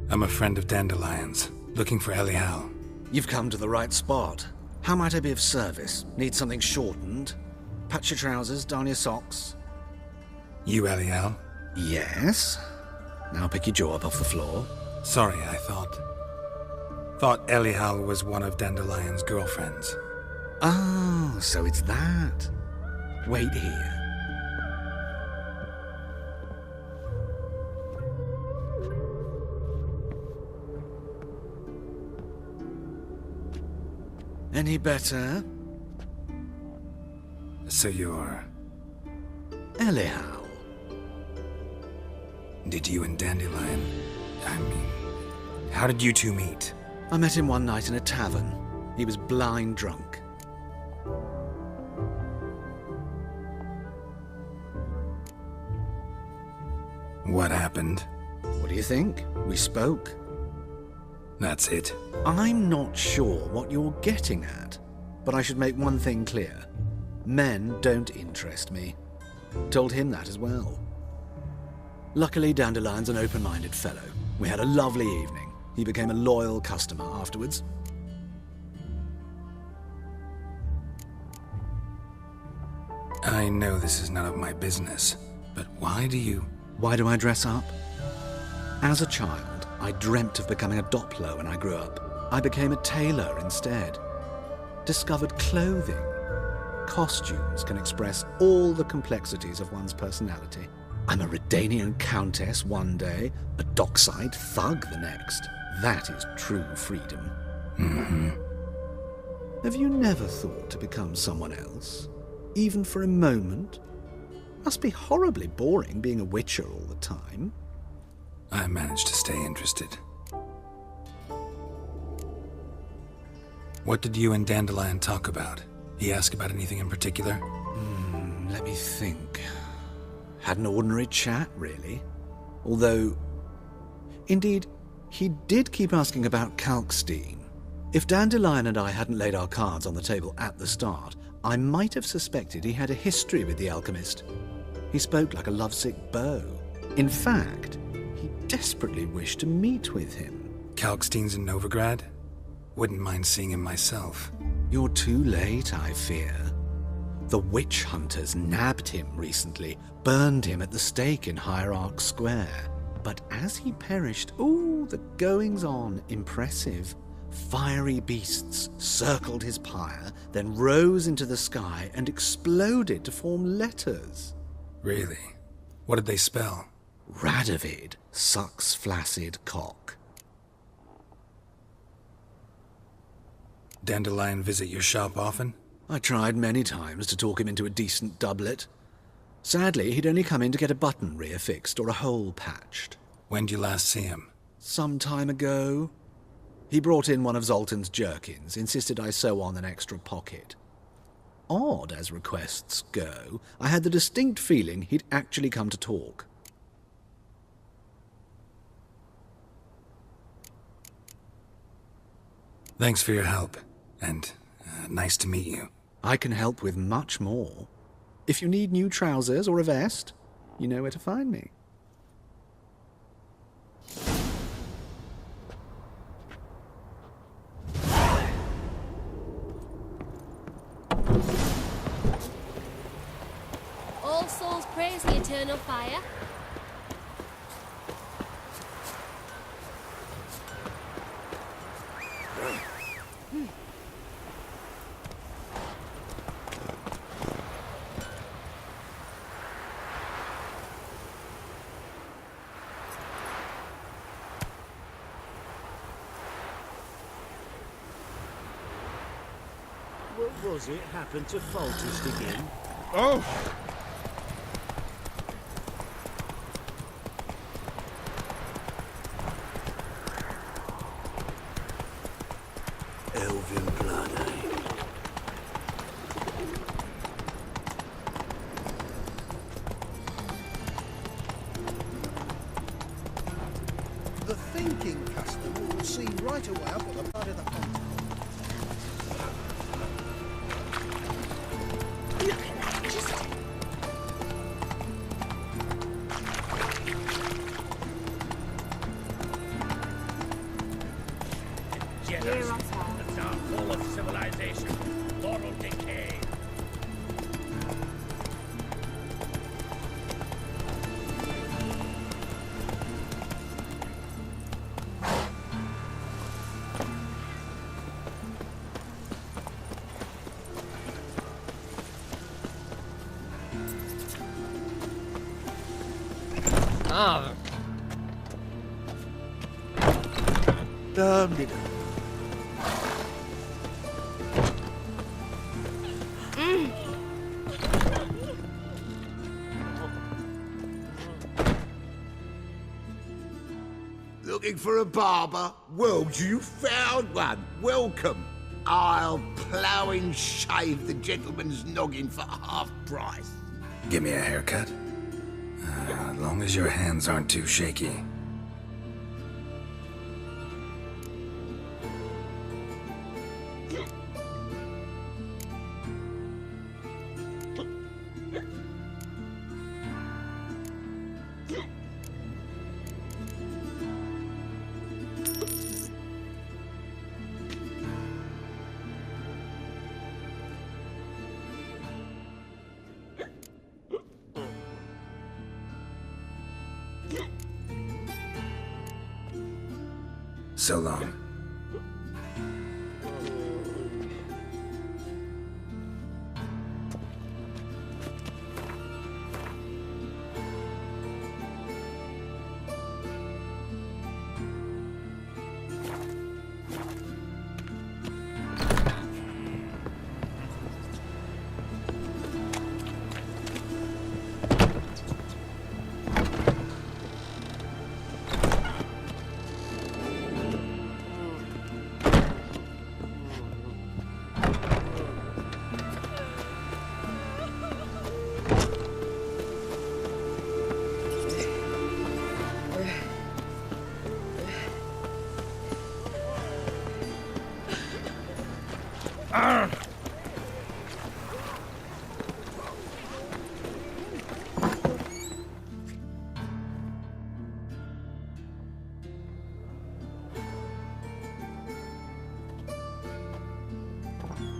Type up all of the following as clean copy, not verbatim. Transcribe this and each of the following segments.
I'm a friend of Dandelion's, looking for Elial. You've come to the right spot. How might I be of service? Need something shortened? Patch your trousers, darn your socks. You Elial? Yes. Now pick your jaw up off the floor. Sorry, I thought Elial was one of Dandelion's girlfriends. Oh, so it's that. Wait here. Any better? So you're... Elial. Did you and Dandelion... how did you two meet? I met him one night in a tavern. He was blind drunk. What happened? What do you think? We spoke. That's it. I'm not sure what you're getting at, but I should make one thing clear. Men don't interest me. Told him that as well. Luckily, Dandelion's an open-minded fellow. We had a lovely evening. He became a loyal customer afterwards. I know this is none of my business, but why do you... Why do I dress up? As a child, I dreamt of becoming a Doppler when I grew up. I became a tailor instead. Discovered clothing. Costumes can express all the complexities of one's personality. I'm a Redanian countess one day, a dockside thug the next. That is true freedom. Mm-hmm. Have you never thought to become someone else? Even for a moment? Must be horribly boring being a witcher all the time. I managed to stay interested. What did you and Dandelion talk about? He asked about anything in particular? Let me think. Had an ordinary chat, really. Although, indeed, he did keep asking about Kalkstein. If Dandelion and I hadn't laid our cards on the table at the start, I might have suspected he had a history with the alchemist. He spoke like a lovesick beau. In fact, he desperately wished to meet with him. Kalkstein's in Novigrad? Wouldn't mind seeing him myself. You're too late, I fear. The witch hunters nabbed him recently, burned him at the stake in Hierarch Square. But as he perished, the goings-on impressive. Fiery beasts circled his pyre, then rose into the sky and exploded to form letters. Really? What did they spell? Radovid sucks flaccid cock. Dandelion visit your shop often? I tried many times to talk him into a decent doublet. Sadly, he'd only come in to get a button reaffixed or a hole patched. When did you last see him? Some time ago. He brought in one of Zoltan's jerkins, insisted I sew on an extra pocket. Odd as requests go, I had the distinct feeling he'd actually come to talk. Thanks for your help, and nice to meet you. I can help with much more. If you need new trousers or a vest, you know where to find me. All souls praise the eternal fire. What was it happened to Foltest again? Oh! Elven blood, eh? The thinking customer will see right away I've got the blood of the hunter. Look at that, just... Looking for a barber? Well, you found one. Welcome. I'll plough and shave the gentleman's noggin for half price. Give me a haircut. As long as your hands aren't too shaky. So long.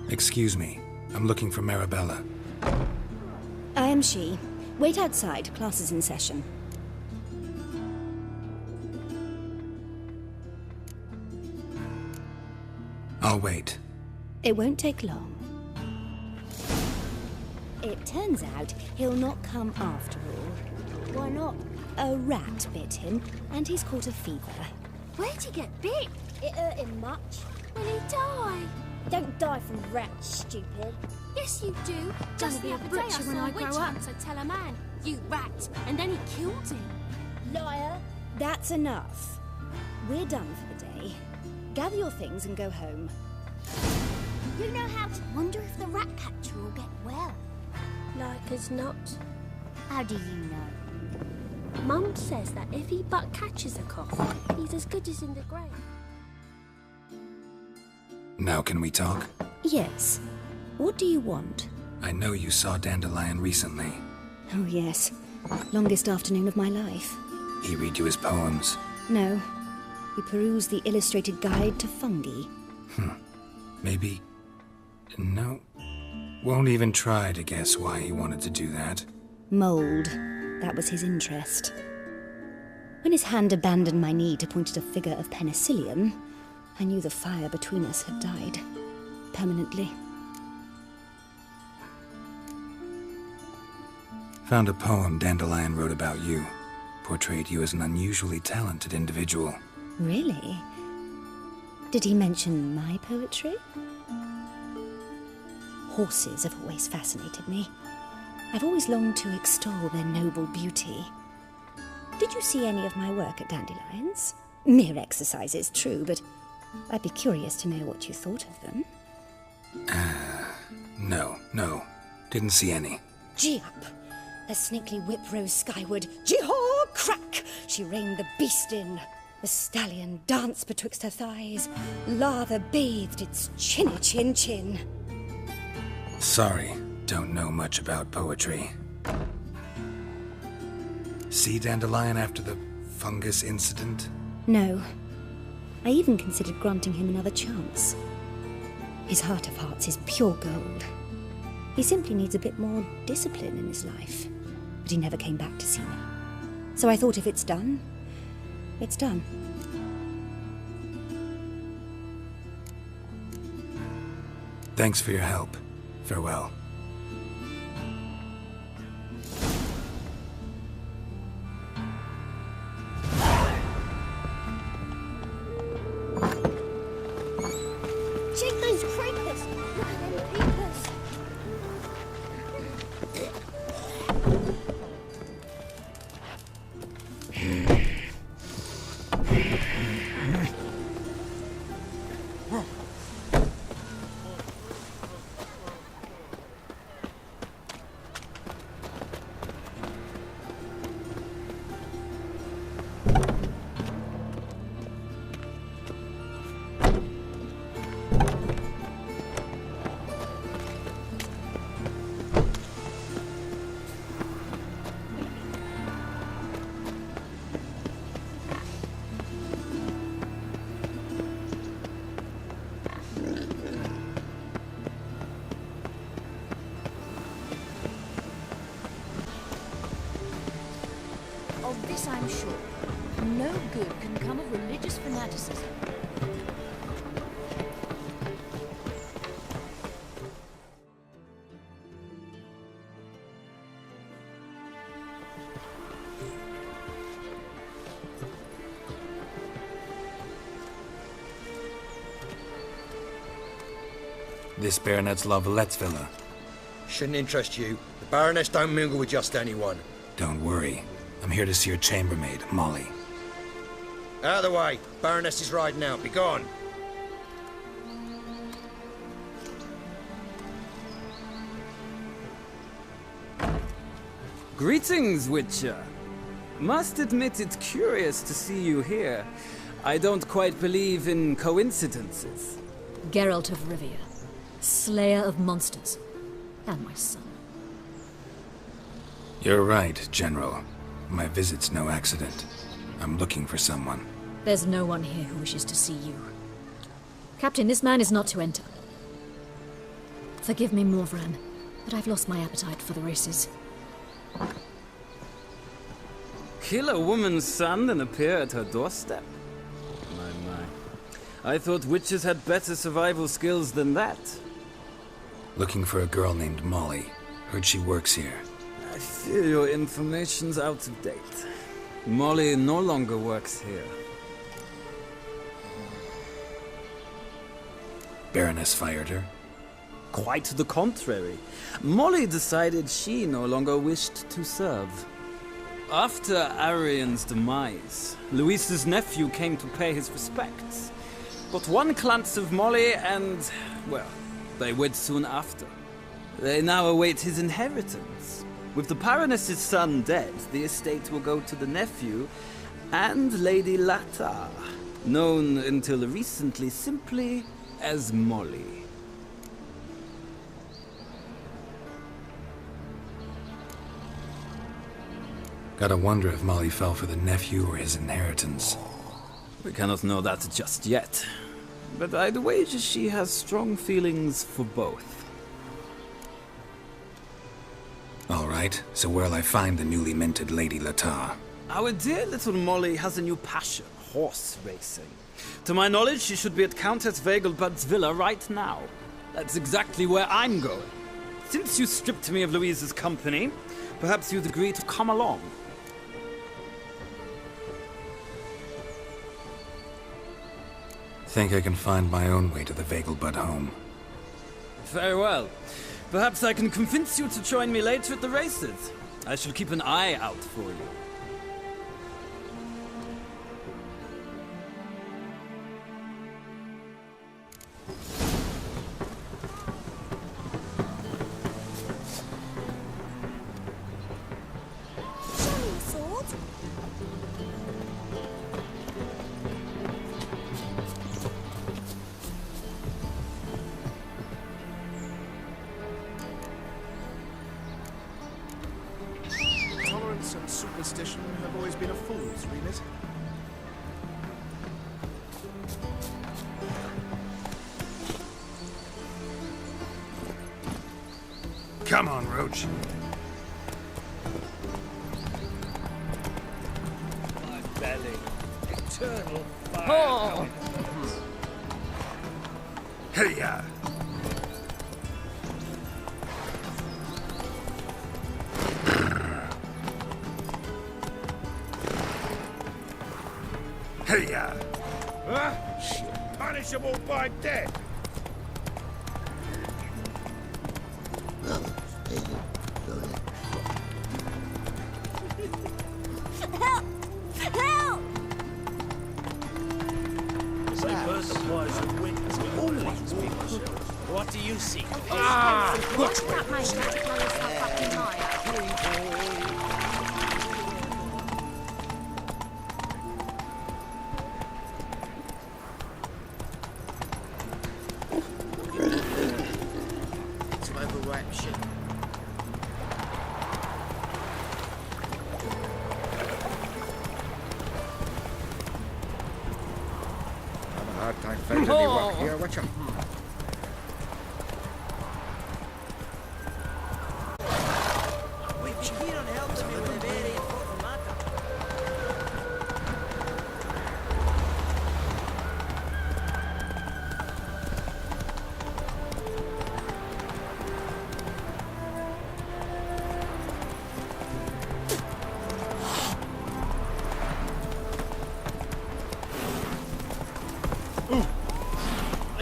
Excuse me. I'm looking for Marabella. I am she. Wait outside. Class is in session. I'll wait. It won't take long. It turns out he'll not come after all. Why not? A rat bit him, and he's caught a fever. Where'd he get bit? It hurt him much. Will he die? Don't die from rats, stupid. Yes, you do. Just be the a other day I butcher saw when I a witch grow up. hunter tell a man, "You rat," and then he killed him. Liar. That's enough. We're done for the day. Gather your things and go home. You know how to wonder if the rat catcher will get well. Like as not. How do you know? Mum says that if he but catches a cough, he's as good as in the grave. Now can we talk? Yes. What do you want? I know you saw Dandelion recently. Oh, yes. Longest afternoon of my life. He read you his poems. No. We perused the illustrated guide to fungi. Maybe... No. Won't even try to guess why he wanted to do that. Mold. That was his interest. When his hand abandoned my knee to point at a figure of penicillium, I knew the fire between us had died. Permanently. Found a poem Dandelion wrote about you. Portrayed you as an unusually talented individual. Really? Did he mention my poetry? Horses have always fascinated me. I've always longed to extol their noble beauty. Did you see any of my work at Dandelion's? Mere exercises, true, but I'd be curious to know what you thought of them. No. Didn't see any. Gee up! The snakely whip rose skyward. Gee-haw! Crack! She reined the beast in. The stallion danced betwixt her thighs. Lather bathed its chinny chin. Sorry, don't know much about poetry. See Dandelion after the fungus incident? No. I even considered granting him another chance. His heart of hearts is pure gold. He simply needs a bit more discipline in his life. But he never came back to see me. So I thought if it's done, it's done. Thanks for your help. Farewell. this I'm sure. No good can come of religious fanaticism. This Baronet's La Vallette's villa. Shouldn't interest you. The Baroness don't mingle with just anyone. Don't worry. I'm here to see your chambermaid, Molly. Out of the way. Baroness is riding out. Be gone. Greetings, Witcher. Must admit it's curious to see you here. I don't quite believe in coincidences. Geralt of Rivia, slayer of monsters, and my son. You're right, General. My visit's no accident. I'm looking for someone. There's no one here who wishes to see you. Captain, this man is not to enter. Forgive me, Morvran, but I've lost my appetite for the races. Kill a woman's son and appear at her doorstep? My. I thought witches had better survival skills than that. Looking for a girl named Molly. Heard she works here. I fear your information's out of date. Molly no longer works here. Baroness fired her? Quite the contrary. Molly decided she no longer wished to serve. After Arian's demise, Luis's nephew came to pay his respects. But one glance of Molly and, well, they wed soon after. They now await his inheritance. With the Baroness's son dead, the estate will go to the nephew and Lady Lata, known until recently simply as Molly. Gotta wonder if Molly fell for the nephew or his inheritance. We cannot know that just yet. But I'd wager she has strong feelings for both. All right, so where'll I find the newly minted Lady Lata? Our dear little Molly has a new passion, horse racing. To my knowledge, she should be at Countess Vegelbud's villa right now. That's exactly where I'm going. Since you stripped me of Louise's company, perhaps you'd agree to come along. Think I can find my own way to the Vegelbud home. Very well. Perhaps I can convince you to join me later at the races. I shall keep an eye out for you. And superstition have always been a fool's remit. Come on, Roach. My belly. Eternal fire. Oh. Hey-ya! Hey-ya! Huh? Punishable by death. Help! Help! Say first supplies of witness will always be myself. What do you seek? What's that man trying to blow yourself up in mine?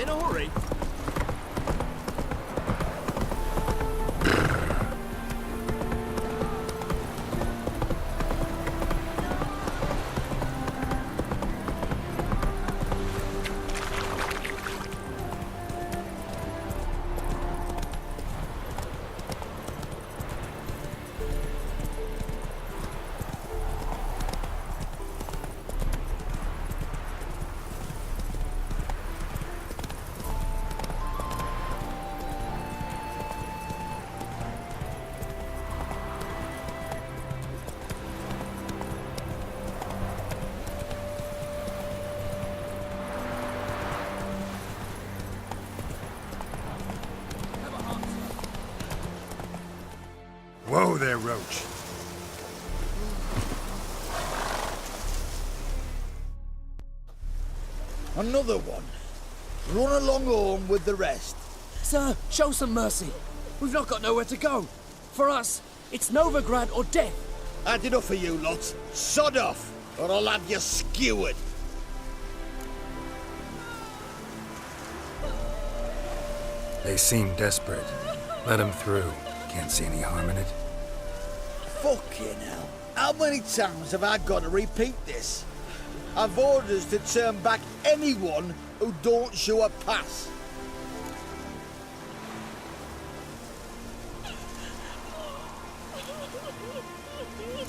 in a hurry. Whoa there, Roach. Another one. Run along home with the rest. Sir, show some mercy. We've not got nowhere to go. For us, it's Novigrad or death. Had enough of you lots. Sod off, or I'll have you skewered. They seem desperate. Let them through. Can't see any harm in it. Fucking hell. How many times have I got to repeat this? I've orders to turn back anyone who don't show a pass.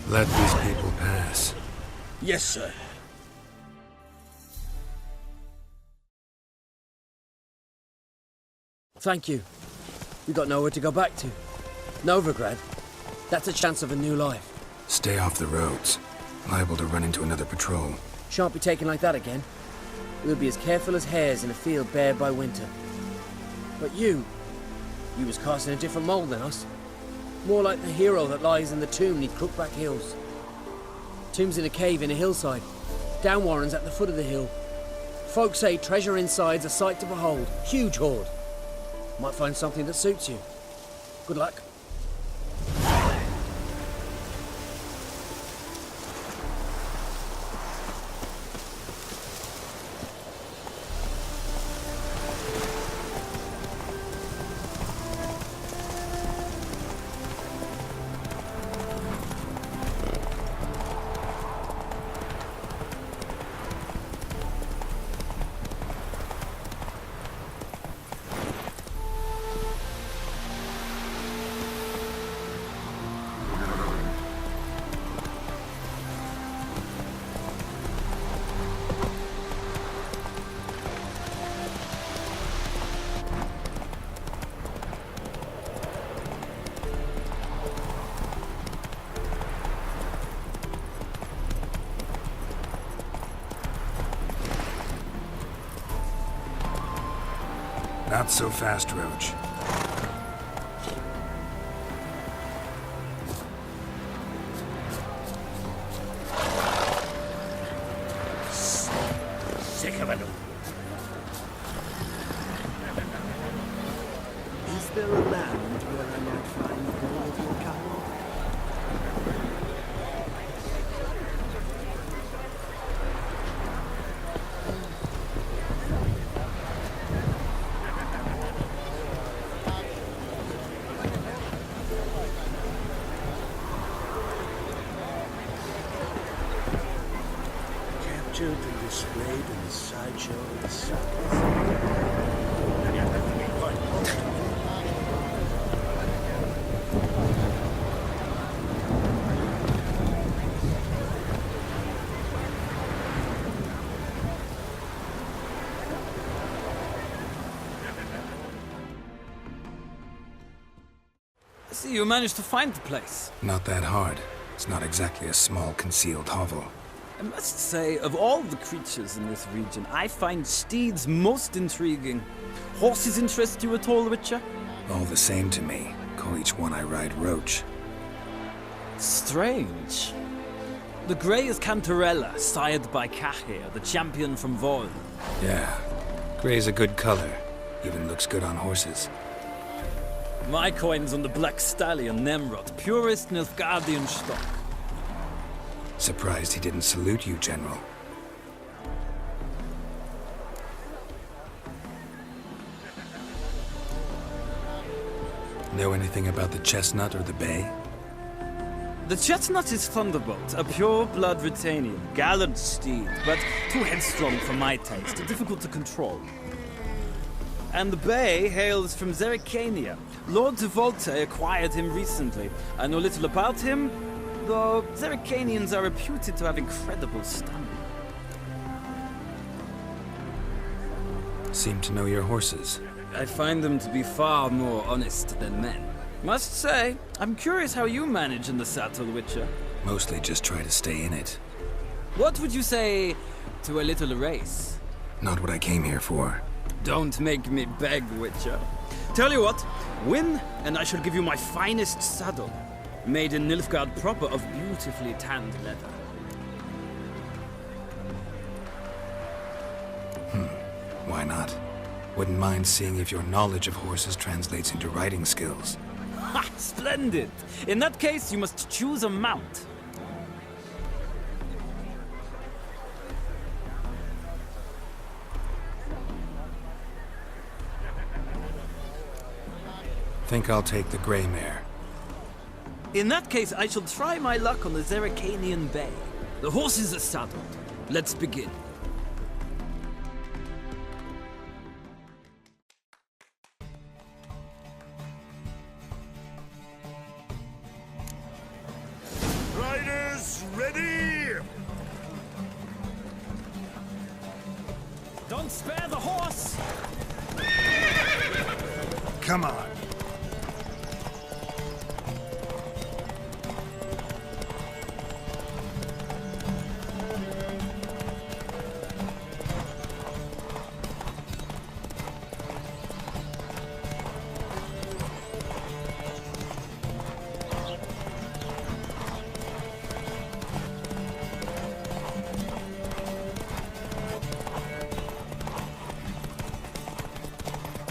Let these people pass. Yes, sir. Thank you. We got nowhere to go back to. Novigrad, that's a chance of a new life. Stay off the roads. Liable to run into another patrol. Shan't be taken like that again. We'll be as careful as hares in a field bared by winter. But you was cast in a different mould than us. More like the hero that lies in the tomb neath Crookback Hills. Tomb's in a cave in a hillside. Downwarren's at the foot of the hill. Folk say treasure inside's a sight to behold. Huge hoard. Might find something that suits you. Good luck. Not so fast, Roach. Sick of it. Is there a land where I might find more of your kind? Captured and displayed in the sideshow of the circus. I see you managed to find the place. Not that hard. It's not exactly a small concealed hovel. I must say, of all the creatures in this region, I find steeds most intriguing. Horses interest you at all, Witcher? All the same to me. Call each one I ride Roach. Strange. The grey is Cantarella, sired by Cahir, the champion from Vol. Yeah. Gray's a good color. Even looks good on horses. My coin's on the Black Stallion, Nemrod, purest Nilfgaardian stock. Surprised he didn't salute you, General. Know anything about the chestnut or the bay? The chestnut is Thunderbolt, a pure-blood Britannian, gallant steed, but too headstrong for my taste, difficult to control. And the bay hails from Zerrikania. Lord de Volte acquired him recently. I know little about him, though Zerrikanians are reputed to have incredible stamina. Seem to know your horses. I find them to be far more honest than men. Must say, I'm curious how you manage in the saddle, Witcher. Mostly just try to stay in it. What would you say to a little race? Not what I came here for. Don't make me beg, Witcher. Tell you what, win, and I shall give you my finest saddle. Made in Nilfgaard proper of beautifully tanned leather. Why not? Wouldn't mind seeing if your knowledge of horses translates into riding skills. Ha! Splendid! In that case, you must choose a mount. Think I'll take the gray mare. In that case, I shall try my luck on the Zerrikanian Bay. The horses are saddled. Let's begin. Riders, ready! Don't spare the horse! Come on.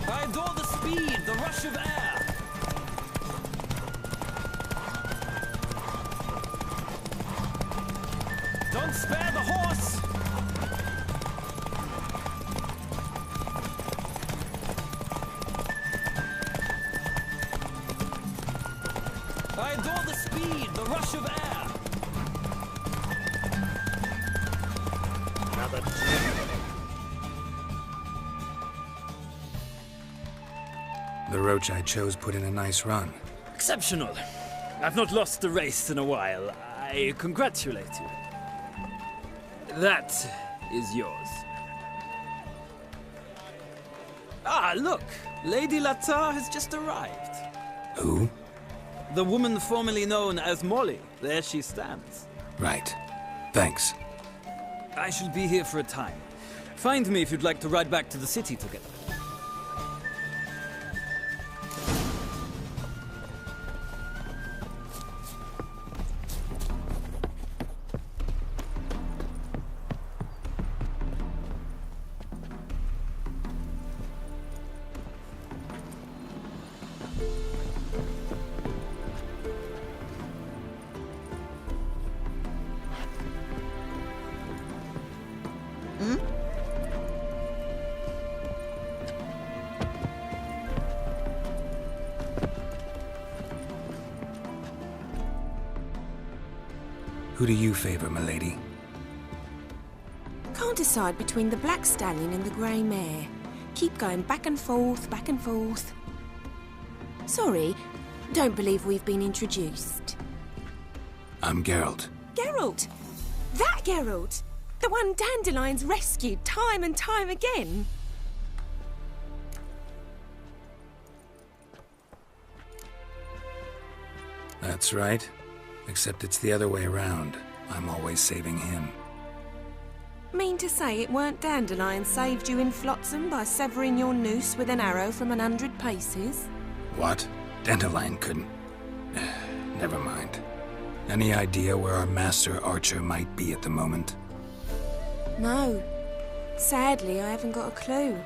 I adore the speed, the rush of air. Don't spare the horse! I adore the speed, the rush of air. Another The roach I chose put in a nice run. Exceptional. I've not lost the race in a while. I congratulate you. That is yours. Ah, look! Lady Latar has just arrived. Who? The woman formerly known as Molly. There she stands. Right. Thanks. I shall be here for a time. Find me if you'd like to ride back to the city together. Who do you favor, milady? Can't decide between the black stallion and the grey mare. Keep going back and forth, back and forth. Sorry, don't believe we've been introduced. I'm Geralt. Geralt! That Geralt! The one Dandelion's rescued time and time again. That's right. Except it's the other way around. I'm always saving him. Mean to say it weren't Dandelion saved you in Flotsam by severing your noose with an arrow from 100 paces? What? Dandelion couldn't. Never mind. Any idea where our master archer might be at the moment? No. Sadly, I haven't got a clue.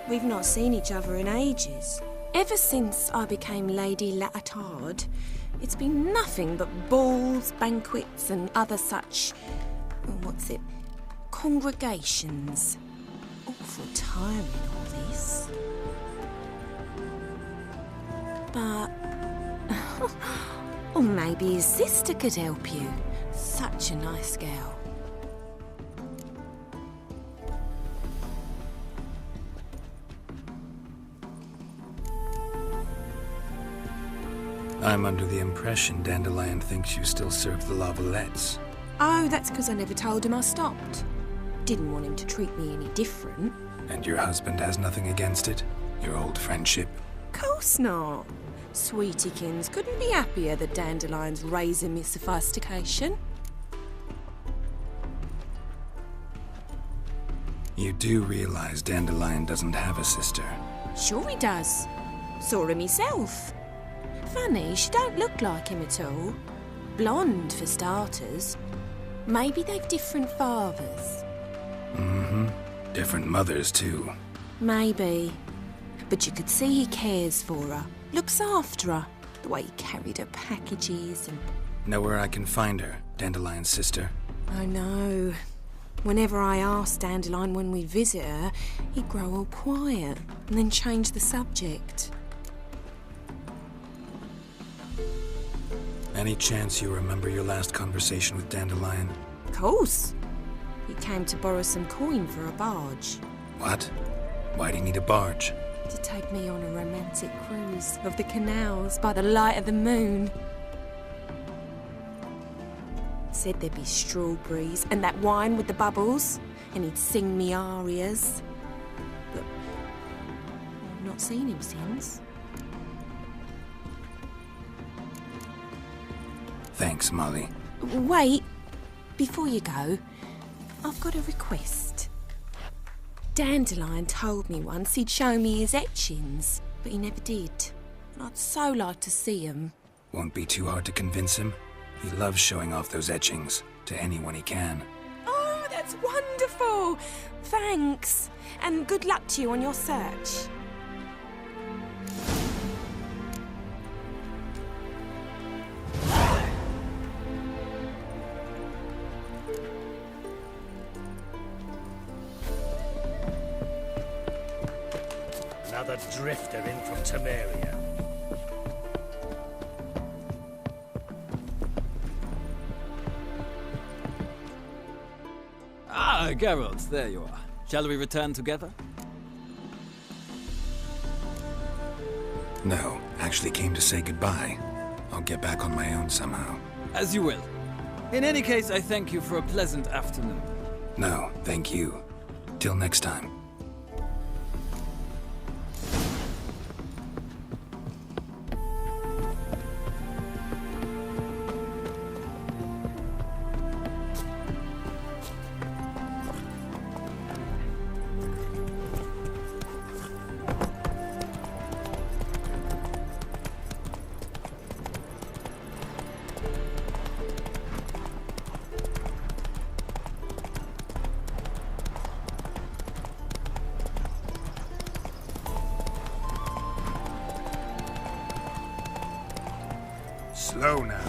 We've not seen each other in ages. Ever since I became Lady Laatard, it's been nothing but balls, banquets, and other such... congregations. Awful tiring, all this. But... or maybe his sister could help you. Such a nice girl. I'm under the impression Dandelion thinks you still serve the Lavalettes. Oh, that's because I never told him I stopped. Didn't want him to treat me any different. And your husband has nothing against it? Your old friendship? Course not. Sweetiekins couldn't be happier that Dandelion's raising me sophistication. You do realize Dandelion doesn't have a sister? Sure he does. Saw him myself. Funny, she don't look like him at all. Blonde, for starters. Maybe they've different fathers. Mm-hmm. Different mothers, too. Maybe. But you could see he cares for her. Looks after her. The way he carried her packages and... Know where I can find her, Dandelion's sister? I know. Whenever I asked Dandelion when we'd visit her, he'd grow all quiet and then change the subject. Any chance you remember your last conversation with Dandelion? Of course. He came to borrow some coin for a barge. What? Why do you need a barge? To take me on a romantic cruise of the canals by the light of the moon. Said there'd be strawberries and that wine with the bubbles, and he'd sing me arias. But I've not seen him since. Thanks, Molly. Wait, before you go, I've got a request. Dandelion told me once he'd show me his etchings, but he never did. And I'd so like to see them. Won't be too hard to convince him. He loves showing off those etchings to anyone he can. Oh, that's wonderful! Thanks, and good luck to you on your search. Another drifter in from Temeria. Ah, Geralt, there you are. Shall we return together? No, actually came to say goodbye. I'll get back on my own somehow. As you will. In any case, I thank you for a pleasant afternoon. No, thank you. Till next time. Slow now.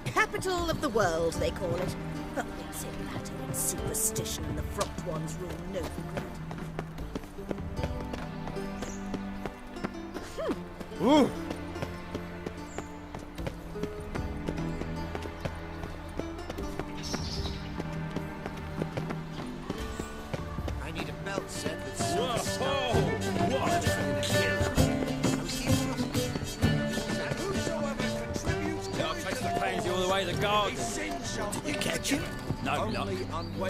Capital of the world, they call it. But what's it matter when superstition and the front ones rule Novigrad? Ooh. I need a belt set with Whoa. I'll take the pains all the way to the garden. Did you catch him? No, not.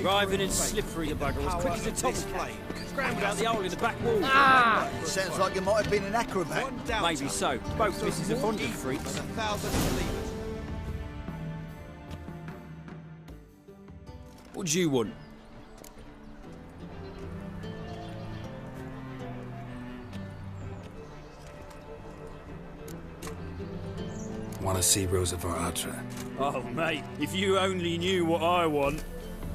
Driving and slippery, the bugger, as quick as a top plane. Scrambled out the hole in the back wall. Ah! Sounds like you might have been an acrobat. Maybe so. Both misses are fond of freaks. What do you want? Want to see Rosa for Atra? Oh, mate, if you only knew what I want.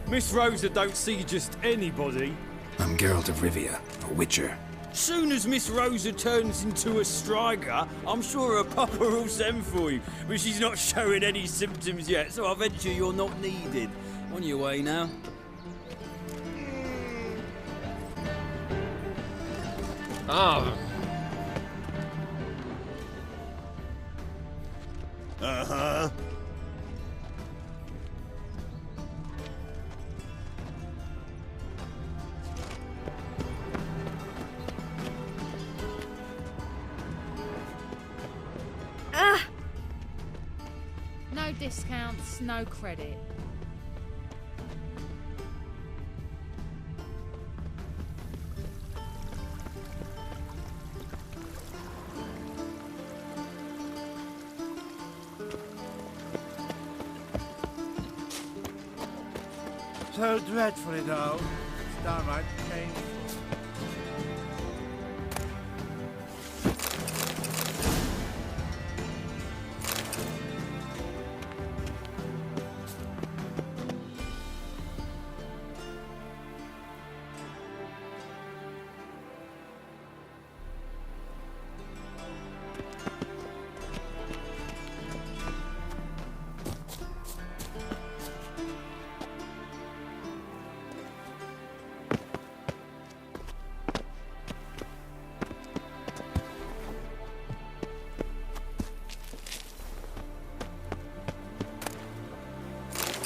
Miss Rosa don't see just anybody. I'm Geralt of Rivia, a witcher. Soon as Miss Rosa turns into a striker, I'm sure her papa will send for you. But she's not showing any symptoms yet, so I venture you're not needed. On your way now. Oh. Uh-huh. No discounts, no credit. So dreadful it all. It's downright painful.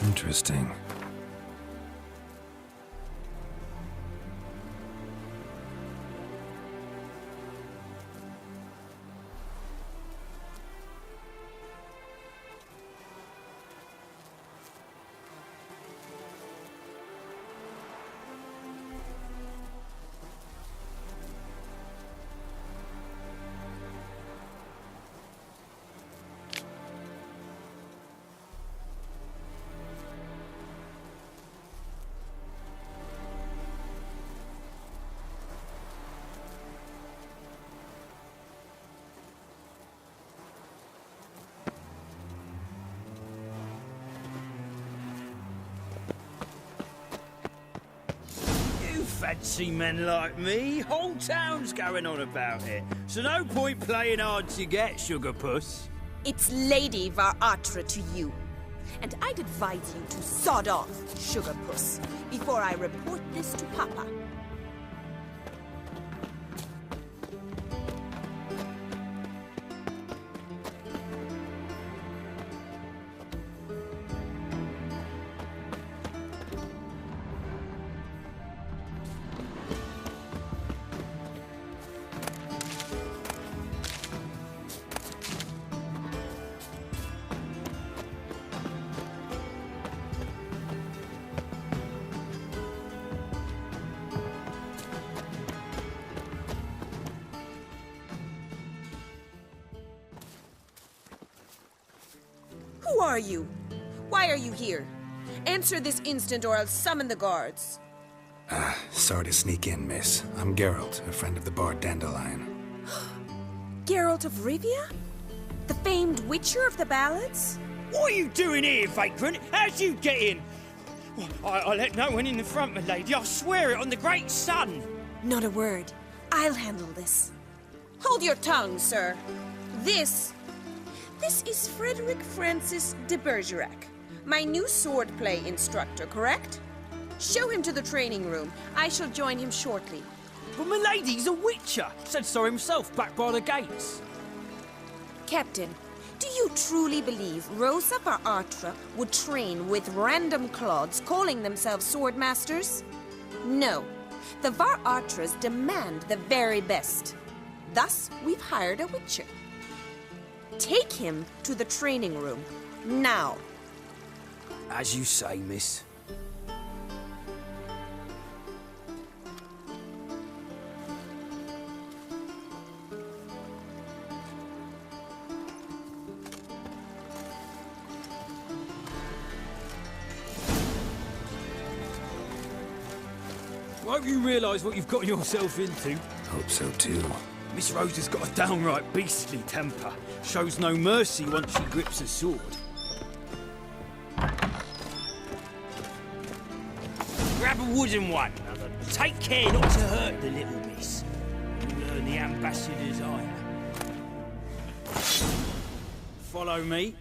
Interesting. Fancy men like me, whole town's going on about it. So no point playing hard to get, sugar puss. It's Lady Var Atra to you. And I'd advise you to sod off, sugar puss, before I report this to Papa. Who are you? Why are you here? Answer this instant or I'll summon the guards. Sorry to sneak in, miss. I'm Geralt, a friend of the bard Dandelion. Geralt of Rivia? The famed witcher of the ballads? What are you doing here, vagrant? How'd you get in? I let no one in the front, my lady. I swear it on the great sun. Not a word. I'll handle this. Hold your tongue, sir. This is Frederick Francis de Bergerac, my new swordplay instructor, correct? Show him to the training room. I shall join him shortly. But my lady's a witcher, said so himself back by the gates. Captain, do you truly believe Rosa Var-Artra would train with random clods calling themselves swordmasters? No. The Var-Artras demand the very best. Thus, we've hired a witcher. Take him to the training room, now. As you say, miss. Won't you realise what you've got yourself into? Hope so too. Miss Rosa's got a downright beastly temper. Shows no mercy once she grips a sword. Grab a wooden one. Take care not to hurt the little miss. You'll learn the ambassador's ire. Follow me.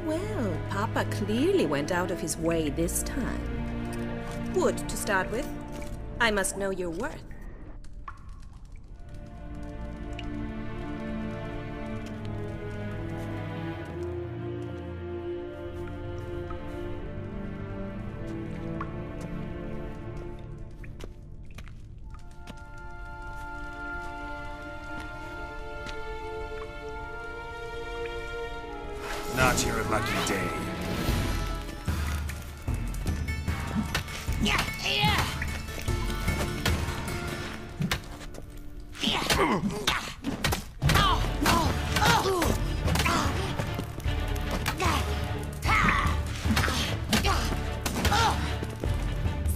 Well, Papa clearly went out of his way this time. Wood, to start with. I must know your worth. Not your lucky day.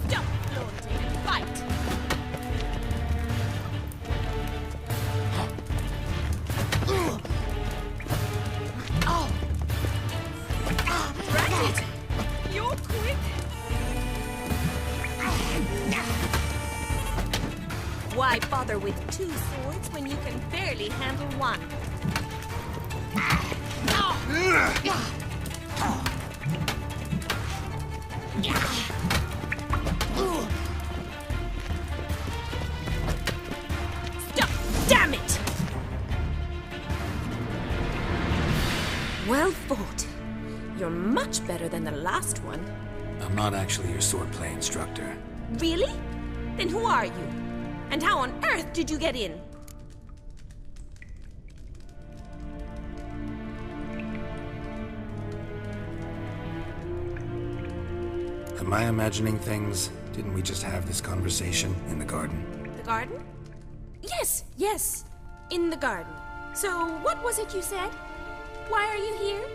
Stop flaunting and fight! Ratchet! You're quick! Why bother with two swords when you can barely handle one? Stop! Damn it! Well fought. You're much better than the last one. I'm not actually your swordplay instructor. Really? Then who are you? And how on earth did you get in? Am I imagining things? Didn't we just have this conversation in the garden? The garden? Yes, yes. In the garden. So, what was it you said? Why are you here?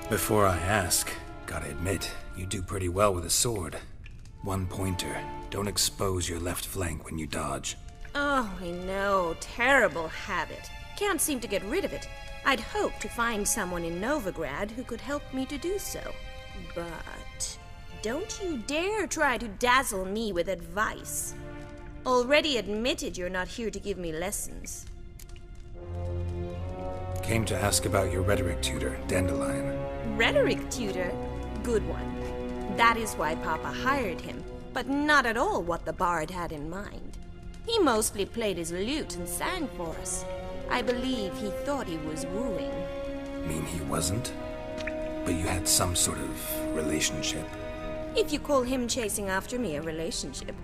Before I ask, gotta admit, you do pretty well with a sword. One pointer. Don't expose your left flank when you dodge. Oh, I know. Terrible habit. Can't seem to get rid of it. I'd hoped to find someone in Novigrad who could help me to do so. But don't you dare try to dazzle me with advice. Already admitted you're not here to give me lessons. Came to ask about your rhetoric tutor, Dandelion. Rhetoric tutor? Good one. That is why Papa hired him, but not at all what the bard had in mind. He mostly played his lute and sang for us. I believe he thought he was wooing. Mean he wasn't? But you had some sort of relationship. If you call him chasing after me a relationship.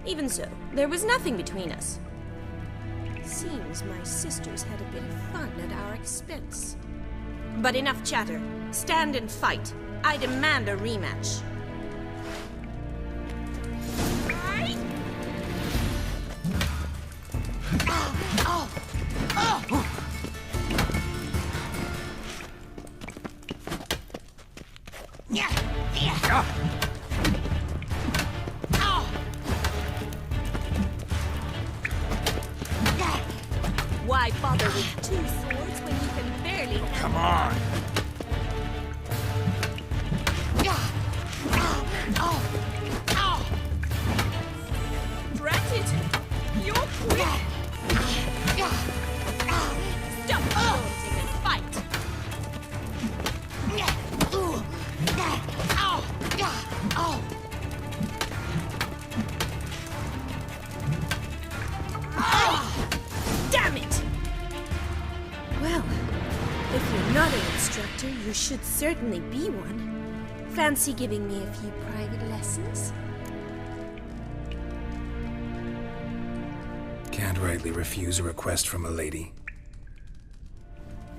Even so, there was nothing between us. Seems my sisters had a bit of fun at our expense. But enough chatter. Stand and fight. I demand a rematch. Why bother with two swords when you can barely handle Come on! You should certainly be one. Fancy giving me a few private lessons? Can't rightly refuse a request from a lady.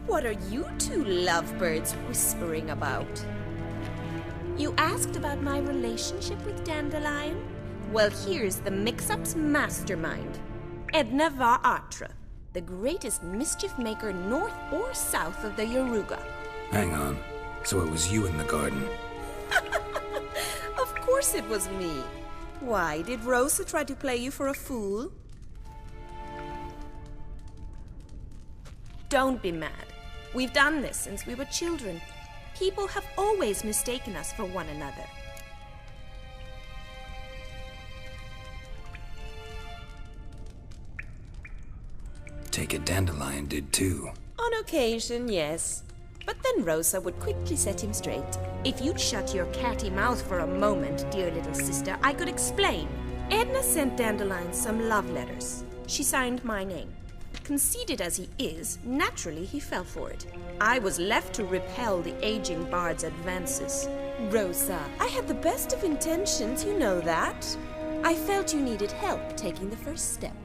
What are you two lovebirds whispering about? You asked about my relationship with Dandelion? Well, here's the mix-up's mastermind. Edna Va Atra, the greatest mischief maker north or south of the Yaruga. Hang on. So it was you in the garden? Of course it was me. Why, did Rosa try to play you for a fool? Don't be mad. We've done this since we were children. People have always mistaken us for one another. Take it Dandelion did too. On occasion, yes. But then Rosa would quickly set him straight. If you'd shut your catty mouth for a moment, dear little sister, I could explain. Edna sent Dandelion some love letters. She signed my name. Conceited as he is, naturally he fell for it. I was left to repel the aging bard's advances. Rosa, I had the best of intentions, you know that. I felt you needed help taking the first step.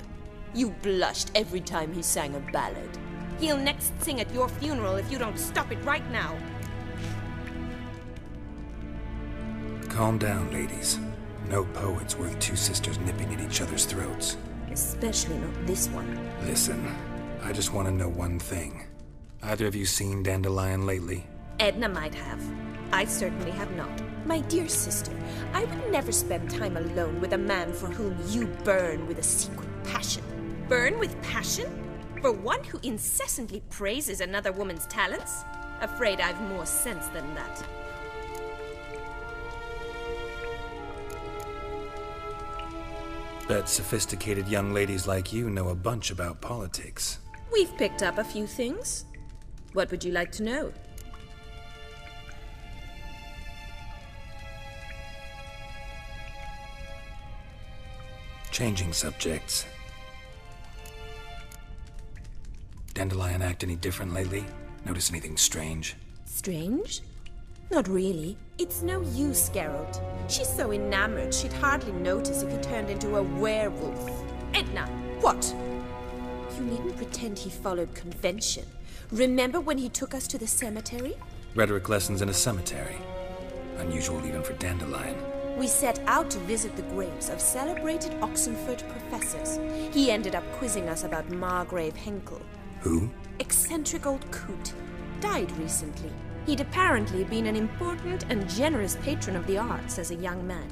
You blushed every time he sang a ballad. He'll next sing at your funeral if you don't stop it right now. Calm down, ladies. No poet's worth two sisters nipping at each other's throats. Especially not this one. Listen, I just want to know one thing. Either of you seen Dandelion lately? Edna might have. I certainly have not. My dear sister, I would never spend time alone with a man for whom you burn with a secret passion. Burn with passion? For one who incessantly praises another woman's talents? Afraid I've more sense than that. Bet sophisticated young ladies like you know a bunch about politics. We've picked up a few things. What would you like to know? Changing subjects. Dandelion act any different lately? Notice anything strange? Strange? Not really. It's no use, Geralt. She's so enamored she'd hardly notice if he turned into a werewolf. Edna! What? You needn't pretend he followed convention. Remember when he took us to the cemetery? Rhetoric lessons in a cemetery. Unusual even for Dandelion. We set out to visit the graves of celebrated Oxenford professors. He ended up quizzing us about Margrave Henkel. Who? Eccentric old coot. Died recently. He'd apparently been an important and generous patron of the arts as a young man.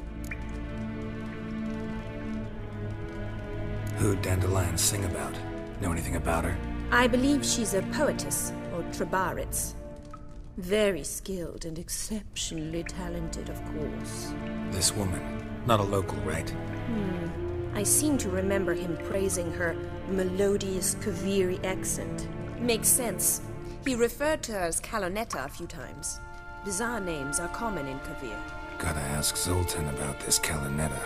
Who'd Dandelion sing about? Know anything about her? I believe she's a poetess, or trabaritz. Very skilled and exceptionally talented, of course. This woman. Not a local, right? I seem to remember him praising her melodious Kaviri accent. Makes sense. He referred to her as Kalonetta a few times. Bizarre names are common in Kavir. Gotta ask Zoltan about this Kalonetta.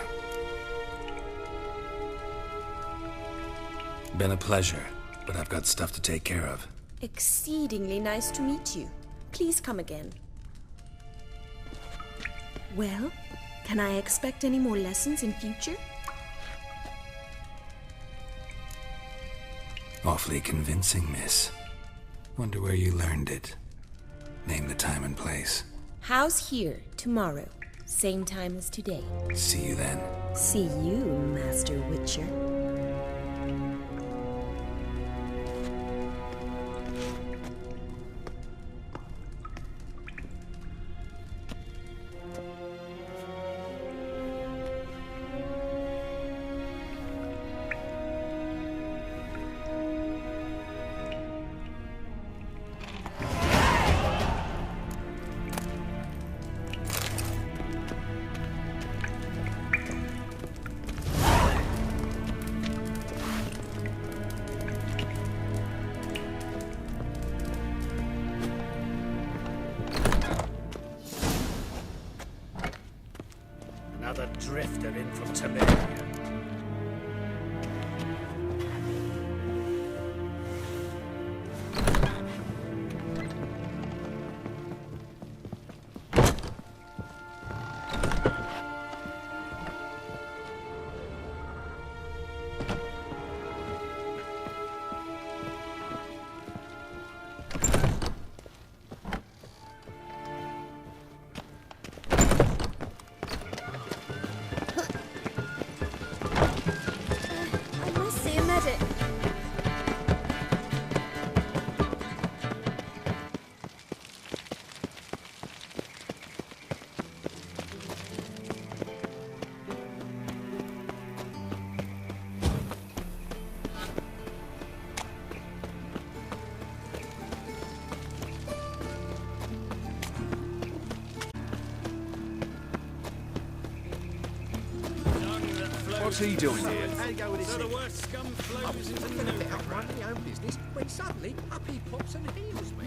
Been a pleasure, but I've got stuff to take care of. Exceedingly nice to meet you. Please come again. Well, can I expect any more lessons in future? Awfully convincing, miss. Wonder where you learned it. Name the time and place. House here, tomorrow. Same time as today. See you then. See you, Master Witcher. Another drifter in from Temeria. What's he doing here? So the worst scum flows into Novigrad. My own business, when suddenly up he pops and heals me.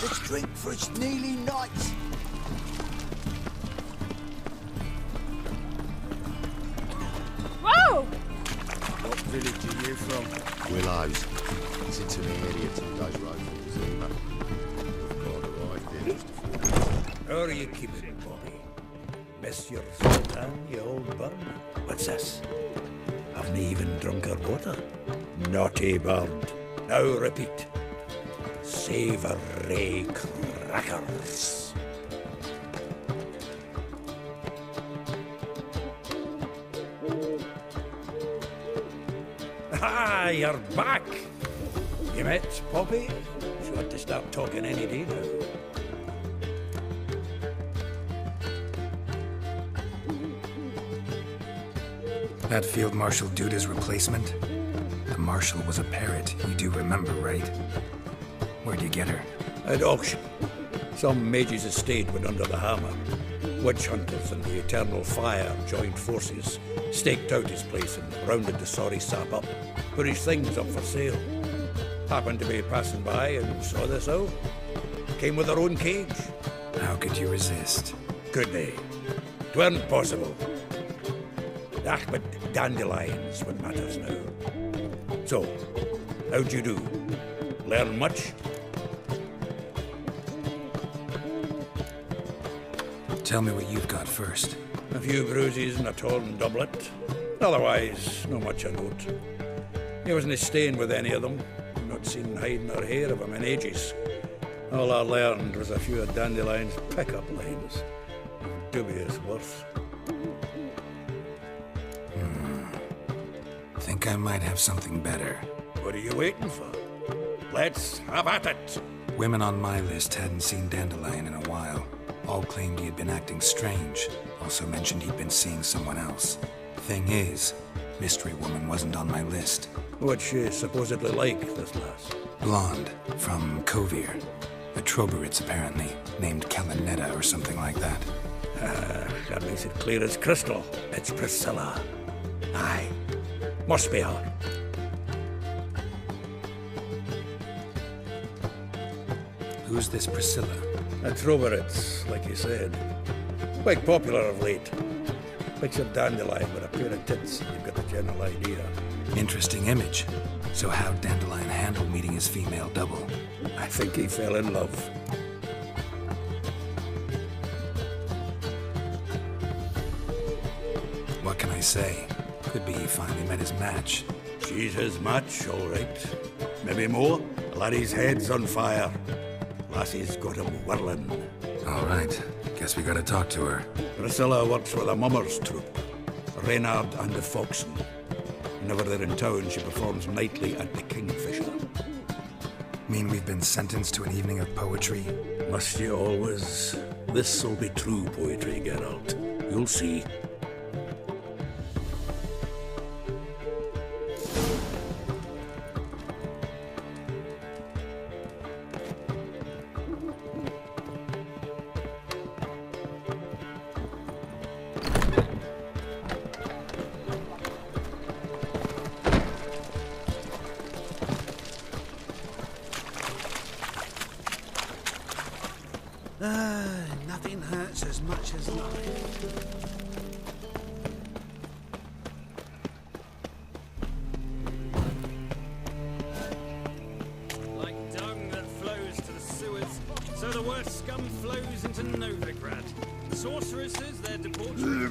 Let's drink for it's nearly night. Whoa! What village are you from? Willows. It's into the area 2 days road from Zima. God arrived here just before. How are you keeping, Bobby? Miss your Sultan, you old bum? What's this? Haven't even drunk her water? Naughty bird. Now repeat. Savoury crackers. Ah, you're back. You met Poppy? She ought to start talking any day now. That Field Marshal Duda's replacement? The Marshal was a parrot, you do remember, right? Where'd you get her? At auction. Some mage's estate went under the hammer. Witch hunters and the Eternal Fire joined forces, staked out his place and rounded the sorry sap up, put his things up for sale. Happened to be passing by and saw this out. Came with her own cage. How could you resist? Could they? 'Tweren't possible. Ah, but dandelions what matters now. So, how'd you do? Learn much? Tell me what you've got first. A few bruises and a torn doublet. Otherwise, no much a note. He wasn't staying with any of them. Not seen hiding or hair of him in ages. All I learned was a few of Dandelion's pick-up lines. Dubious worth. Think I might have something better. What are you waiting for? Let's have at it! Women on my list hadn't seen Dandelion in a while. All claimed he had been acting strange. Also mentioned he'd been seeing someone else. Thing is, Mystery Woman wasn't on my list. What's she supposedly like, this lass? Blonde, from Kovir. A Troberitz, apparently, named Kalinetta or something like that. That makes it clear as crystal. It's Priscilla. Aye. Must be her. Who's this Priscilla? A Troberitz, like you said. Quite popular of late. Picture Dandelion with a pair of tits, you've got the general idea. Interesting image. So how'd Dandelion handle meeting his female double? I think he fell in love. What can I say? Could be he finally met his match. She's his match, all right. Maybe more. Laddie's head's on fire. Lassie's got him whirling. All right. Guess we gotta talk to her. Priscilla works with a mummers troupe. Reynard and the Foxen. Whenever they're in town, she performs nightly at the Kingfisher. Mean we've been sentenced to an evening of poetry? Must you always? This'll be true poetry, Geralt. You'll see. Nothing hurts as much as life. Like dung that flows to the sewers, so the worst scum flows into Novigrad. Sorceresses, their debauchery.